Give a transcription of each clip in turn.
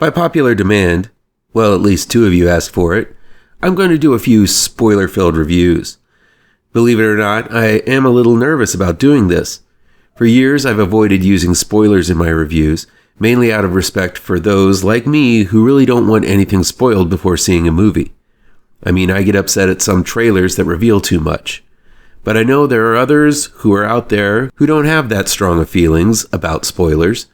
By popular demand, well, at least 2 of you asked for it, I'm going to do a few spoiler-filled reviews. Believe it or not, I am a little nervous about doing this. For years, I've avoided using spoilers in my reviews, mainly out of respect for those like me who really don't want anything spoiled before seeing a movie. I mean, I get upset at some trailers that reveal too much. But I know there are others who are out there who don't have that strong of feelings about spoilers.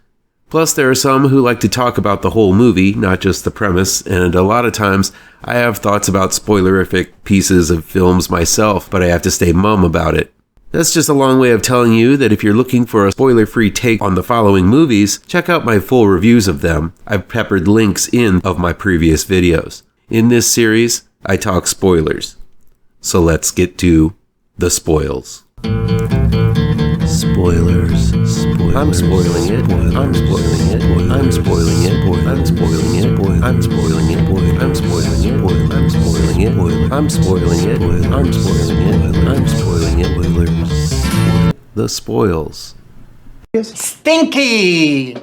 Plus, there are some who like to talk about the whole movie, not just the premise, and a lot of times I have thoughts about spoilerific pieces of films myself, but I have to stay mum about it. That's just a long way of telling you that if you're looking for a spoiler-free take on the following movies, check out my full reviews of them. I've peppered links in of my previous videos. In this series, I talk spoilers. So let's get to the spoils. Spoilers. I'm spoiling it. I'm spoiling it. I'm spoiling it. I'm spoiling it. I'm spoiling it. I'm spoiling it. I'm spoiling it. I'm spoiling it. I'm spoiling it. I'm spoiling it. The spoils. Stinky!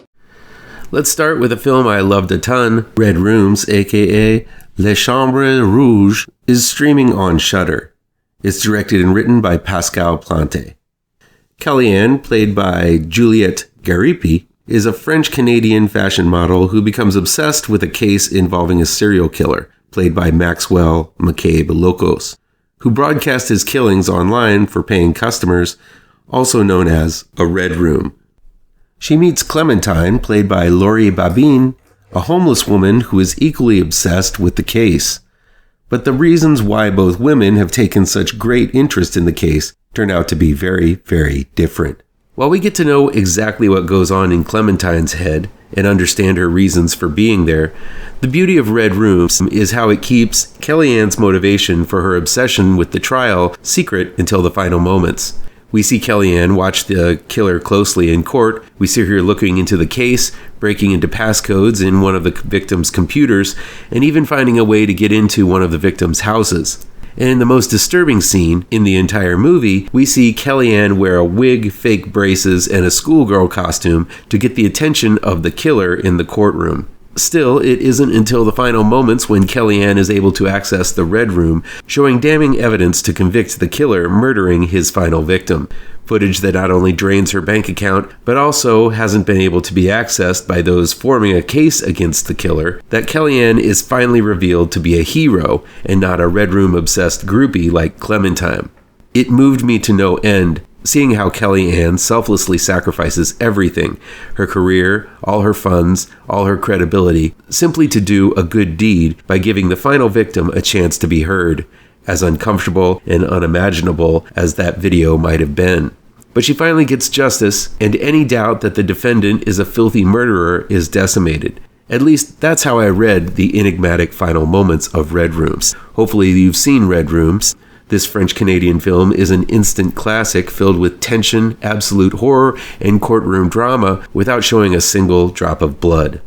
Let's start with a film I loved a ton. Red Rooms, aka Les Chambres Rouges, is streaming on Shudder. It's directed and written by Pascal Plante. Kellyanne, played by Juliette Garipi, is a French-Canadian fashion model who becomes obsessed with a case involving a serial killer, played by Maxwell McCabe-Locos, who broadcasts his killings online for paying customers, also known as a Red Room. She meets Clementine, played by Laurie Babine, a homeless woman who is equally obsessed with the case. But the reasons why both women have taken such great interest in the case turn out to be very, very different. While we get to know exactly what goes on in Clementine's head and understand her reasons for being there, the beauty of Red Rooms is how it keeps Kellyanne's motivation for her obsession with the trial secret until the final moments. We see Kellyanne watch the killer closely in court. We see her looking into the case, breaking into passcodes in one of the victim's computers, and even finding a way to get into one of the victim's houses. And in the most disturbing scene in the entire movie, we see Kellyanne wear a wig, fake braces, and a schoolgirl costume to get the attention of the killer in the courtroom. Still, it isn't until the final moments when Kellyanne is able to access the Red Room, showing damning evidence to convict the killer murdering his final victim. Footage that not only drains her bank account, but also hasn't been able to be accessed by those forming a case against the killer, that Kellyanne is finally revealed to be a hero and not a Red Room-obsessed groupie like Clementine. It moved me to no end, seeing how Kellyanne selflessly sacrifices everything, her career, all her funds, all her credibility, simply to do a good deed by giving the final victim a chance to be heard, as uncomfortable and unimaginable as that video might have been. But she finally gets justice, and any doubt that the defendant is a filthy murderer is decimated. At least that's how I read the enigmatic final moments of Red Rooms. Hopefully you've seen Red Rooms. This French-Canadian film is an instant classic filled with tension, absolute horror, and courtroom drama without showing a single drop of blood.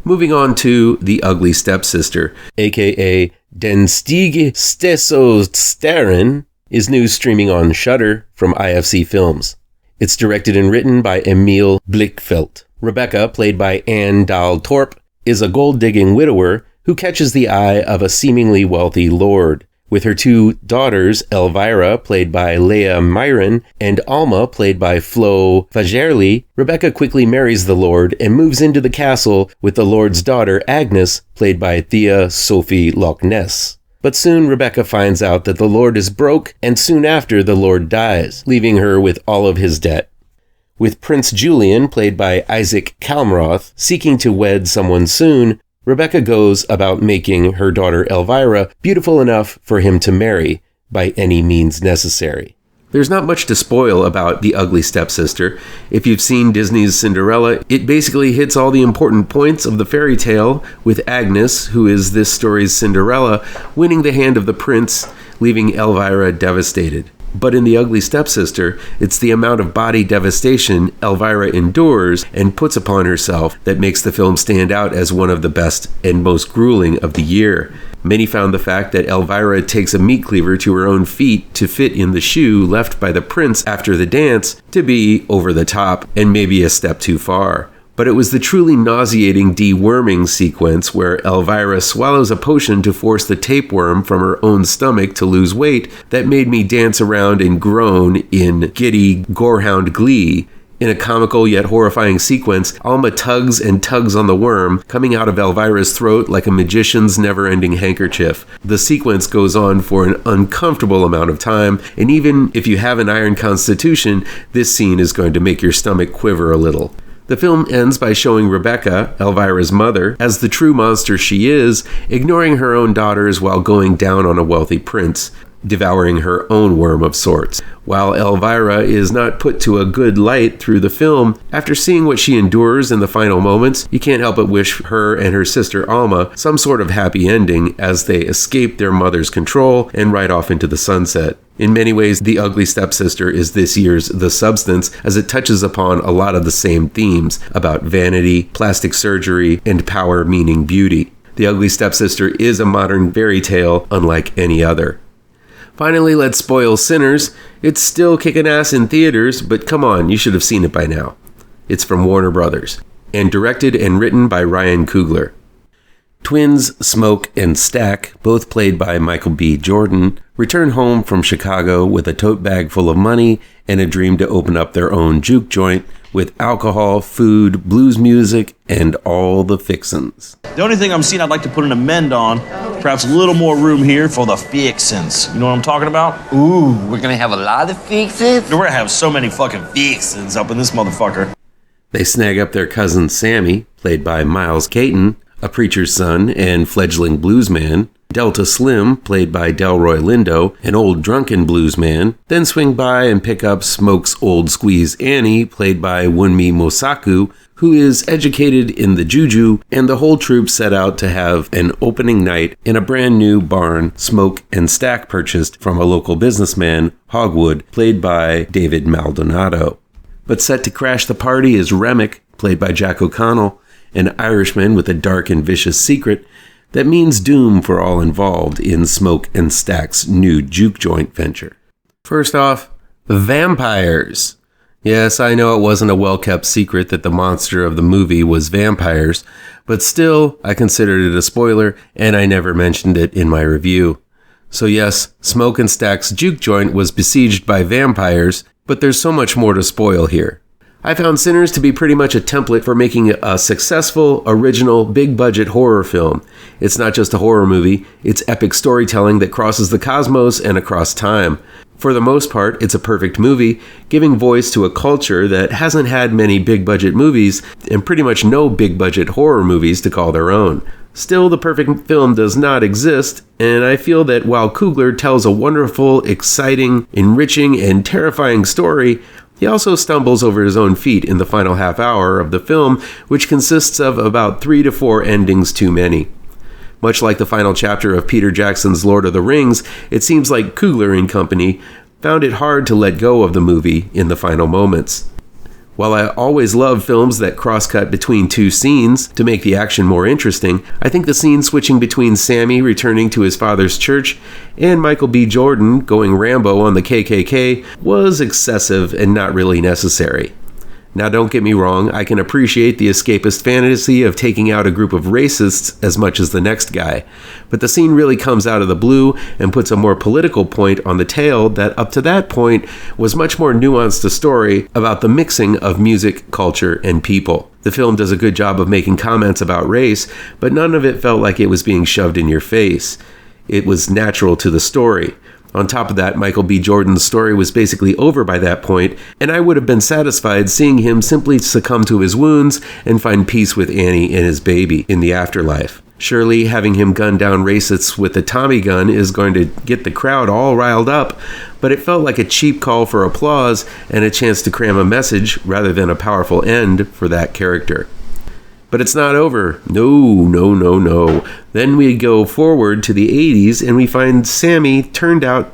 Moving on to The Ugly Stepsister, aka Den Ugly Stepsister, is new streaming on Shudder from IFC Films. It's directed and written by Emilie Blichfeldt. Rebecca, played by Anne Dahl-Torp, is a gold-digging widower who catches the eye of a seemingly wealthy lord. With her 2 daughters, Elvira, played by Leah Myron, and Alma, played by Flo Fagerli, Rebecca quickly marries the Lord and moves into the castle with the Lord's daughter, Agnes, played by Thea Sophie Loch Ness. But soon Rebecca finds out that the Lord is broke, and soon after the Lord dies, leaving her with all of his debt. With Prince Julian, played by Isaac Kalmroth, seeking to wed someone soon, Rebecca goes about making her daughter Elvira beautiful enough for him to marry by any means necessary. There's not much to spoil about The Ugly Stepsister. If you've seen Disney's Cinderella, it basically hits all the important points of the fairy tale, with Agnes, who is this story's Cinderella, winning the hand of the prince, leaving Elvira devastated. But in The Ugly Stepsister, it's the amount of body devastation Elvira endures and puts upon herself that makes the film stand out as one of the best and most grueling of the year. Many found the fact that Elvira takes a meat cleaver to her own feet to fit in the shoe left by the prince after the dance to be over the top and maybe a step too far. But it was the truly nauseating deworming sequence where Elvira swallows a potion to force the tapeworm from her own stomach to lose weight that made me dance around and groan in giddy gorehound glee. In a comical yet horrifying sequence, Alma tugs and tugs on the worm, coming out of Elvira's throat like a magician's never-ending handkerchief. The sequence goes on for an uncomfortable amount of time, and even if you have an iron constitution, this scene is going to make your stomach quiver a little. The film ends by showing Rebecca, Elvira's mother, as the true monster she is, ignoring her own daughters while going down on a wealthy prince, devouring her own worm of sorts. While Elvira is not put to a good light through the film, after seeing what she endures in the final moments, you can't help but wish her and her sister Alma some sort of happy ending as they escape their mother's control and ride off into the sunset. In many ways, The Ugly Stepsister is this year's The Substance, as it touches upon a lot of the same themes about vanity, plastic surgery, and power meaning beauty. The Ugly Stepsister is a modern fairy tale unlike any other. Finally, let's spoil Sinners. It's still kicking ass in theaters, but come on, you should have seen it by now. It's from Warner Brothers, and directed and written by Ryan Coogler. Twins Smoke and Stack, both played by Michael B. Jordan, return home from Chicago with a tote bag full of money and a dream to open up their own juke joint with alcohol, food, blues music, and all the fixins. The only thing I'm seeing I'd like to put an amend on, perhaps a little more room here for the fixins. You know what I'm talking about? Ooh, we're gonna have a lot of fixins? We're gonna have so many fucking fixins up in this motherfucker. They snag up their cousin Sammy, played by Miles Caton, a preacher's son and fledgling bluesman, Delta Slim, played by Delroy Lindo, an old drunken bluesman, then swing by and pick up Smoke's old squeeze Annie, played by Wunmi Mosaku, who is educated in the juju, and the whole troupe set out to have an opening night in a brand new barn Smoke and Stack purchased from a local businessman, Hogwood, played by David Maldonado. But set to crash the party is Remick, played by Jack O'Connell, an Irishman with a dark and vicious secret that means doom for all involved in Smoke and Stack's new juke joint venture. First off, vampires. Yes, I know it wasn't a well-kept secret that the monster of the movie was vampires, but still, I considered it a spoiler, and I never mentioned it in my review. So yes, Smoke and Stack's juke joint was besieged by vampires, but there's so much more to spoil here. I found Sinners to be pretty much a template for making a successful, original, big-budget horror film. It's not just a horror movie, it's epic storytelling that crosses the cosmos and across time. For the most part, it's a perfect movie, giving voice to a culture that hasn't had many big-budget movies and pretty much no big-budget horror movies to call their own. Still, the perfect film does not exist, and I feel that while Coogler tells a wonderful, exciting, enriching, and terrifying story, he also stumbles over his own feet in the final half hour of the film, which consists of about 3 to 4 endings too many. Much like the final chapter of Peter Jackson's Lord of the Rings, it seems like Coogler and company found it hard to let go of the movie in the final moments. While I always love films that cross-cut between two scenes to make the action more interesting, I think the scene switching between Sammy returning to his father's church and Michael B. Jordan going Rambo on the KKK was excessive and not really necessary. Now don't get me wrong, I can appreciate the escapist fantasy of taking out a group of racists as much as the next guy, but the scene really comes out of the blue and puts a more political point on the tale that up to that point was much more nuanced a story about the mixing of music, culture, and people. The film does a good job of making comments about race, but none of it felt like it was being shoved in your face. It was natural to the story. On top of that, Michael B. Jordan's story was basically over by that point, and I would have been satisfied seeing him simply succumb to his wounds and find peace with Annie and his baby in the afterlife. Surely, having him gun down racists with a Tommy gun is going to get the crowd all riled up, but it felt like a cheap call for applause and a chance to cram a message rather than a powerful end for that character. But it's not over. No. Then we go forward to the 80s and we find Sammy turned out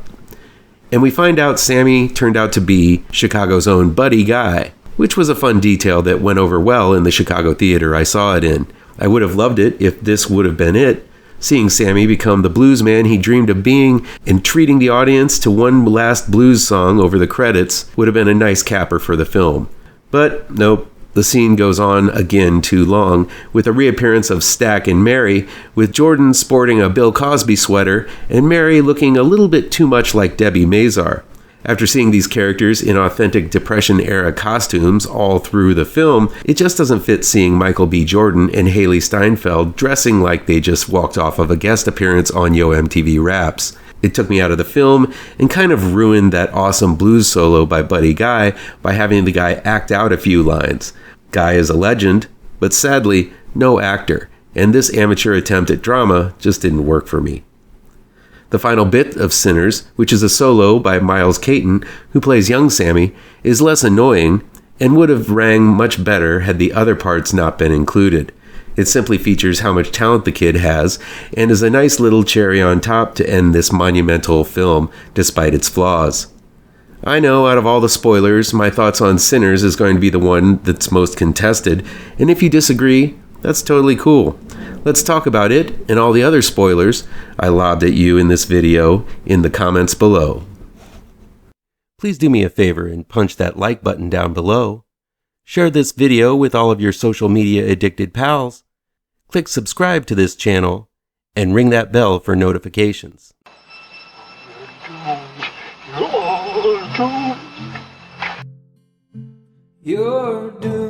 to be Chicago's own Buddy Guy, which was a fun detail that went over well in the Chicago theater I saw it in. I would have loved it if this would have been it. Seeing Sammy become the blues man he dreamed of being and treating the audience to one last blues song over the credits would have been a nice capper for the film. But nope. The scene goes on again too long, with a reappearance of Stack and Mary, with Jordan sporting a Bill Cosby sweater and Mary looking a little bit too much like Debbie Mazar. After seeing these characters in authentic Depression-era costumes all through the film, it just doesn't fit seeing Michael B. Jordan and Haley Steinfeld dressing like they just walked off of a guest appearance on Yo MTV Raps. It took me out of the film and kind of ruined that awesome blues solo by Buddy Guy by having the guy act out a few lines. Guy is a legend, but sadly, no actor, and this amateur attempt at drama just didn't work for me. The final bit of Sinners, which is a solo by Miles Caton, who plays young Sammy, is less annoying and would have rang much better had the other parts not been included. It simply features how much talent the kid has and is a nice little cherry on top to end this monumental film despite its flaws. I know out of all the spoilers, my thoughts on Sinners is going to be the one that's most contested, and if you disagree, that's totally cool. Let's talk about it and all the other spoilers I lobbed at you in this video in the comments below. Please do me a favor and punch that like button down below. Share this video with all of your social media addicted pals. Click subscribe to this channel and ring that bell for notifications. You're doomed.